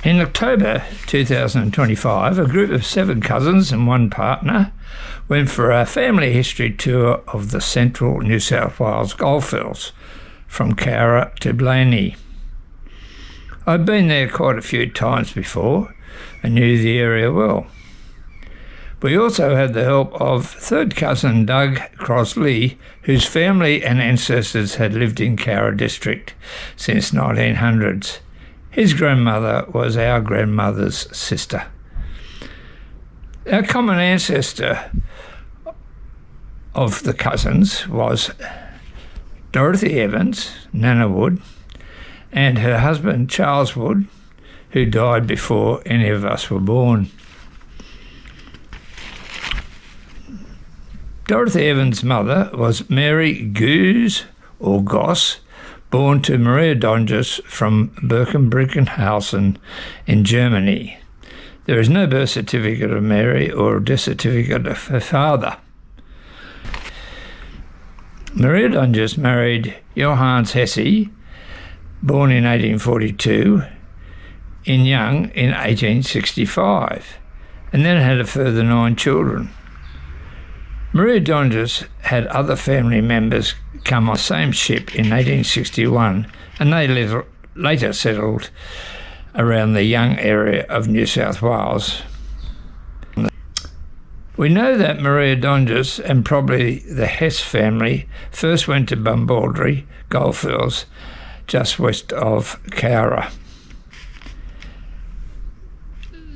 In October 2025, a group of 7 cousins and 1 partner went for a family history tour of the Central New South Wales Goldfields from Cowra to Blayney. I'd been there quite a few times before and knew the area well. We also had the help of 3rd cousin Doug Crosley, whose family and ancestors had lived in Cowra district since 1900s. His grandmother was our grandmother's sister. Our common ancestor of the cousins was Dorothy Evans, Nana Wood, and her husband Charles Wood, who died before any of us were born. Dorothy Evans' mother was Mary Goose, or Goss, born to Maria Donges from Birkenbrickenhausen in Germany. There is no birth certificate of Mary or a death certificate of her father. Maria Donges married Johannes Hesse, born in 1842, in Young in 1865, and then had a further 9 children. Maria Donges had other family members come on the same ship in 1861, and they later settled around the Young area of New South Wales. We know that Maria Donges and probably the Hess family first went to Bumbaldry Goldfields, just west of Cowra.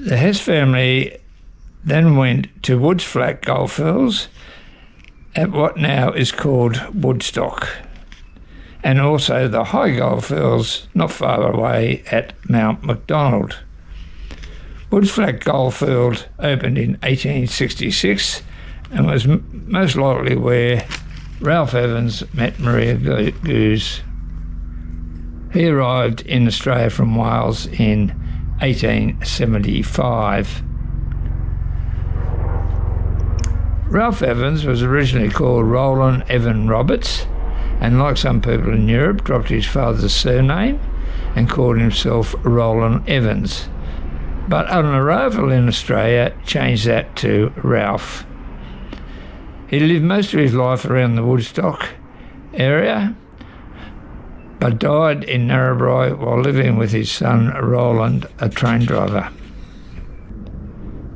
The Hess family then went to Woods Flat Goldfields at what now is called Woodstock, and also the High Goldfields not far away at Mount Macdonald. Woods Flat Goldfield opened in 1866 and was most likely where Ralph Evans met Maria Goose. He arrived in Australia from Wales in 1875. Ralph Evans was originally called Roland Evan Roberts, and like some people in Europe, dropped his father's surname and called himself Roland Evans. But on arrival in Australia, changed that to Ralph. He lived most of his life around the Woodstock area, but died in Narrabri while living with his son Roland, a train driver.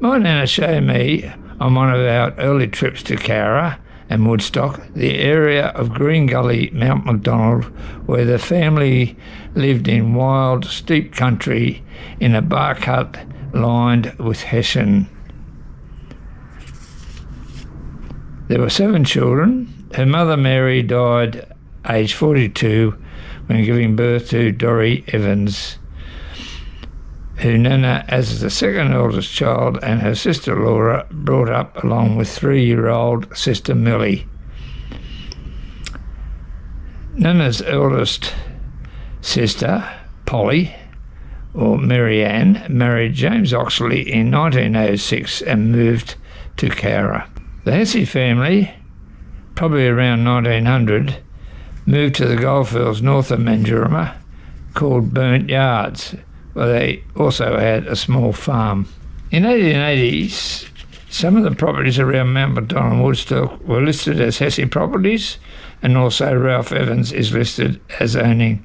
My nana showed me on one of our early trips to Cowra and Woodstock the area of Green Gully, Mount Macdonald, where the family lived in wild, steep country in a bark hut lined with hessian. There were 7 children. Her mother Mary died aged 42 when giving birth to Dorry Evans, who Nana, as the second eldest child, and her sister Laura brought up along with 3-year-old sister Millie. Nana's eldest sister, Polly, or Mary Ann, married James Oxley in 1906 and moved to Cowra. The Hesse family, probably around 1900, moved to the goldfields north of Mandurama called Burnt Yards, where they also had a small farm. In 1880s, some of the properties around Mount Macdonald and Woodstock were listed as Hesse properties, and also Ralph Evans is listed as owning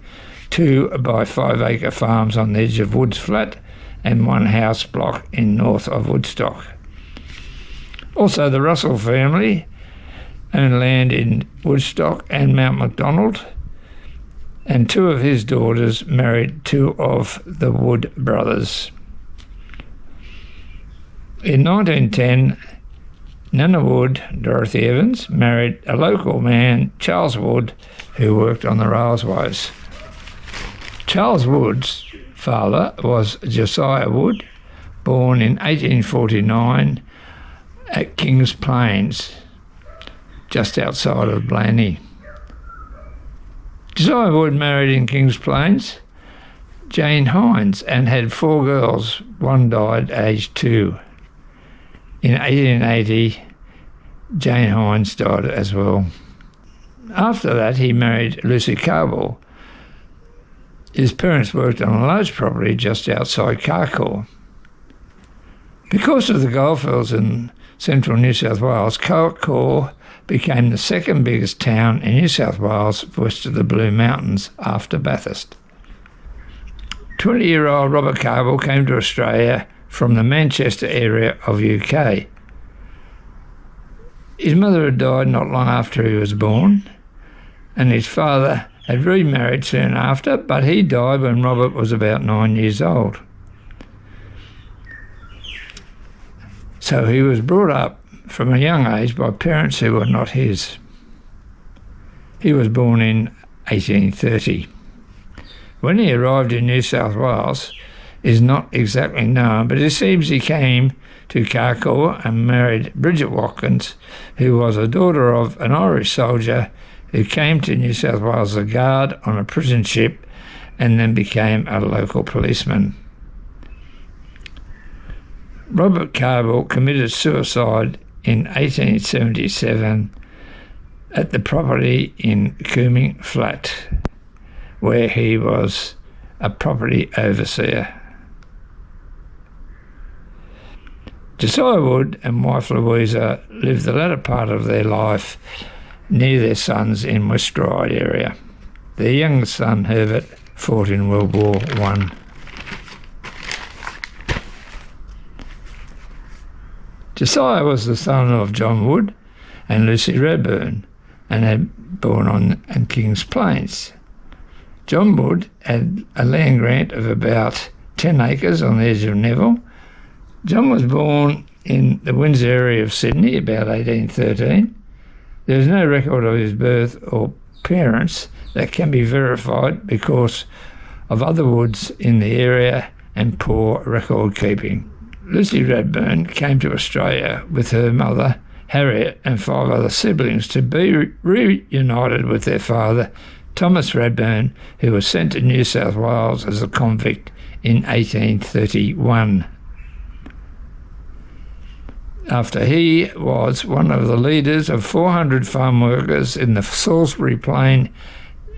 2 by 5 acre farms on the edge of Woods Flat and 1 house block in north of Woodstock. Also, the Russell family owned land in Woodstock and Mount Macdonald, and 2 of his daughters married 2 of the Wood brothers. In 1910, Nana Wood, Dorothy Evans, married a local man, Charles Wood, who worked on the railways. Charles Wood's father was Josiah Wood, born in 1849 at Kings Plains, just outside of Blayney. Josiah Wood married in Kings Plains Jane Hines and had 4 girls. 1 died aged 2. In 1880, Jane Hines died as well. After that, he married Lucy Cardwell. His parents worked on a large property just outside Carcoar. Because of the goldfields in central New South Wales, Carcoar became the second biggest town in New South Wales west of the Blue Mountains after Bathurst. 20-year-old Robert Cardwell came to Australia from the Manchester area of UK. His mother had died not long after he was born, and his father had remarried soon after, but he died when Robert was about 9 years old. So he was brought up from a young age by parents who were not his. He was born in 1830. When he arrived in New South Wales is not exactly known, but it seems he came to Carcoar and married Bridget Watkins, who was a daughter of an Irish soldier who came to New South Wales as a guard on a prison ship and then became a local policeman. Robert Cardwell committed suicide in 1877 at the property in Cooming Flat, where he was a property overseer. Josiah Wood and wife Louisa lived the latter part of their life near their sons in West Ryde area. Their youngest son, Herbert, fought in World War I. Josiah was the son of John Wood and Lucy Radburn and had born on Kings Plains. John Wood had a land grant of about 10 acres on the edge of Neville. John was born in the Windsor area of Sydney about 1813. There is no record of his birth or parents that can be verified because of other Woods in the area and poor record keeping. Lucy Radburn came to Australia with her mother, Harriet, and 5 other siblings to be reunited with their father, Thomas Radburn, who was sent to New South Wales as a convict in 1831. After he was one of the leaders of 400 farm workers in the Salisbury Plain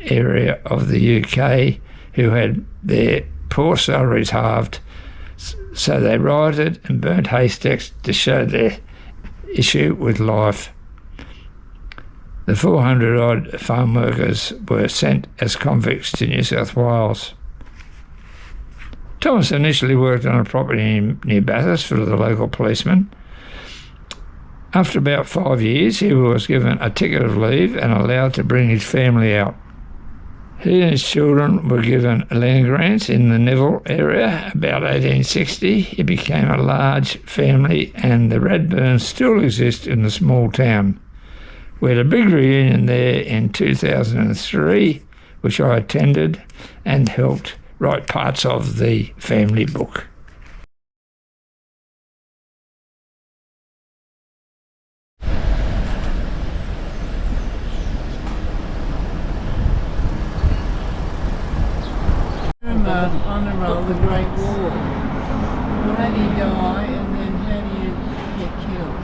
area of the UK who had their poor salaries halved, so they rioted and burnt haystacks to show their issue with life. The 400-odd farm workers were sent as convicts to New South Wales. Thomas initially worked on a property near Bathurst for the local policeman. After about 5 years, he was given a ticket of leave and allowed to bring his family out. He and his children were given land grants in the Neville area. About 1860, it became a large family, and the Radburns still exist in the small town. We had a big reunion there in 2003, which I attended and helped write parts of the family book. On the road, the Great War. How do you die and then how do you get killed?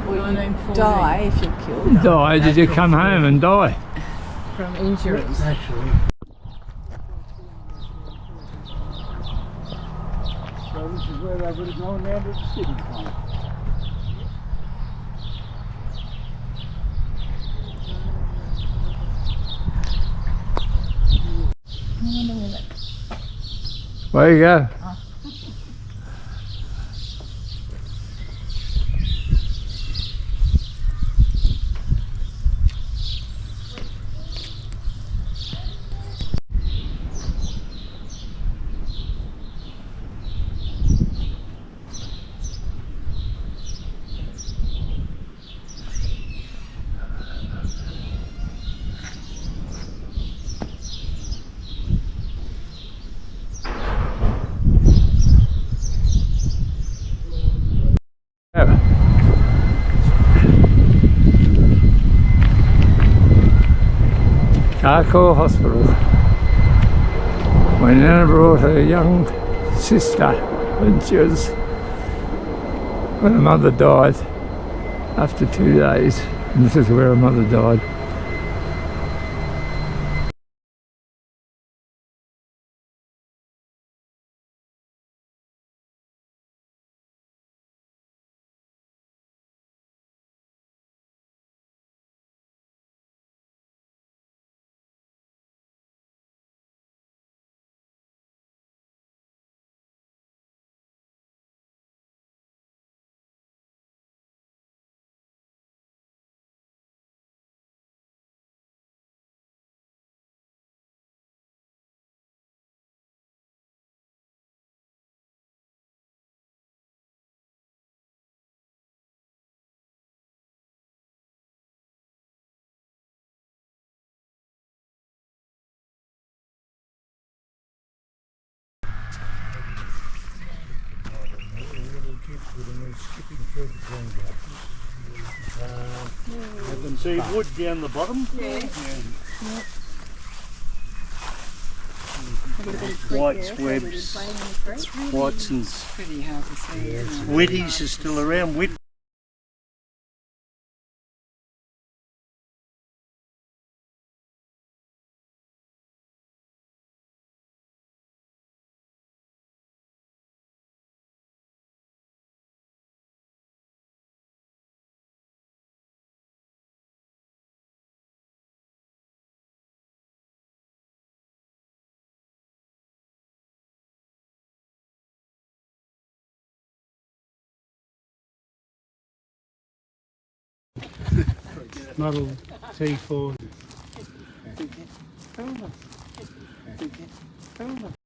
Well, you die if you're killed. Die? Did you come home and die? From injuries. Naturally. So this is where they would have gone down to the city point. Where you go? Carcoar Hospital. My Nana brought her young sister when her mother died after 2 days, and this is where her mother died. See wood down the bottom? Yeah. Whites, webs, Watsons. Pretty hard to see, isn't it? Whitties are still around. Model T4. Over.